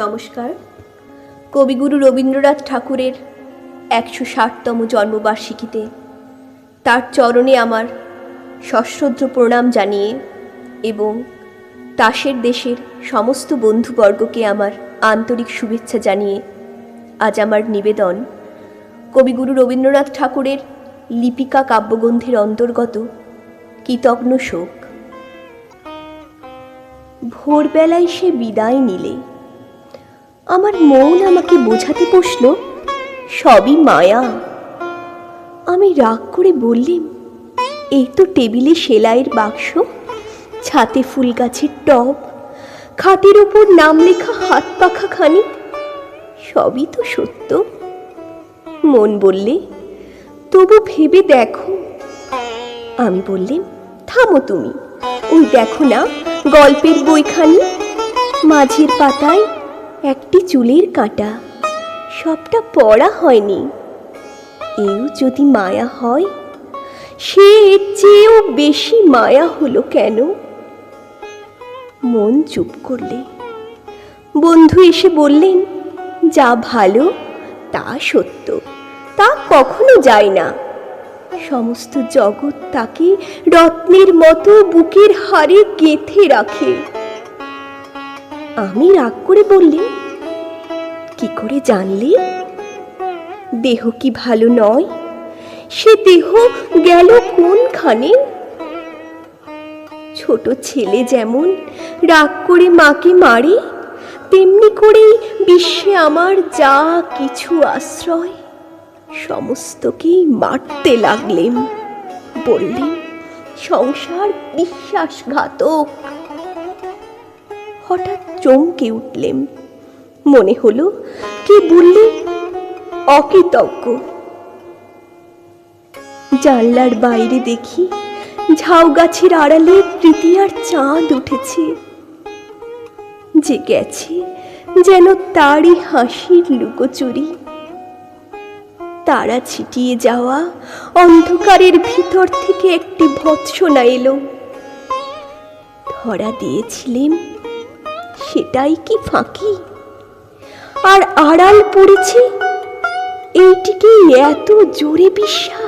নমস্কার। কবিগুরু রবীন্দ্রনাথ ঠাকুরের ১৬০তম জন্মবার্ষিকীতে তার চরণে আমার সশ্রদ্ধ প্রণাম জানিয়ে এবং তাসের দেশের সমস্ত বন্ধুবর্গকে আমার আন্তরিক শুভেচ্ছা জানিয়ে আজ আমার নিবেদন কবিগুরু রবীন্দ্রনাথ ঠাকুরের লিপিকা কাব্যগ্রন্থের অন্তর্গত কৃতঘ্ন শোক। ভোরবেলায় সে বিদায় নিলে আমার মন আমাকে বোঝাতে বসল সবই মায়া। আমি রাগ করে বললাম, এই তো টেবিলে সেলাইয়ের বাক্স, ছাতে ফুল গাছের টব, খাটের উপর নাম লেখা হাত পাখা খানি, সবই তো সত্য। মন বললে, তবু ভেবে দেখো। আমি বললাম, থামো তুমি, ওই দেখো না গল্পের বইখানি, মাঝের পাতায় একটি চুলের কাঁটা, সবটা পড়া হয়নি। এও যদি মায়া হয়, সে এর চেয়েও বেশি মায়া হলো কেন? মন চুপ করলে। বন্ধু এসে বললেন, যা ভালো তা সত্য, তা কখনো যায় না। সমস্ত জগৎ তাকে রত্নের মতো বুকের হাড়ে গেঁথে রাখে। আমি রাগ করে বললাম, কি করে জানলে? দেহ কি ভালো নয়? সে দেহ গেল কোনখানে? ছোট ছেলে যেমন রাগ করে মাকে মারে, তেমনি করেই বিশ্বে আমার যা কিছু আশ্রয় সমস্তকেই মারতে লাগলেম। বললেন, সংসার বিশ্বাসঘাতক। হঠাৎ চমকে উঠলেম। মনে হলো কে বললে অকৃতজ্ঞ। জানলার বাইরে দেখি ঝাউ গাছের আড়ালে তৃতীয়ার চাঁদ উঠেছে। যে গেছে যেন তারই হাসির লুকোচুরি। তারা ছিটিয়ে যাওয়া অন্ধকারের ভিতর থেকে একটি ভৎসনা এলো। ধরা দিয়েছিলেম, সেটাই কি ফাঁকি? আর আড়াল পড়েছে, এইটিকে এত জোরে বিশ্বাস।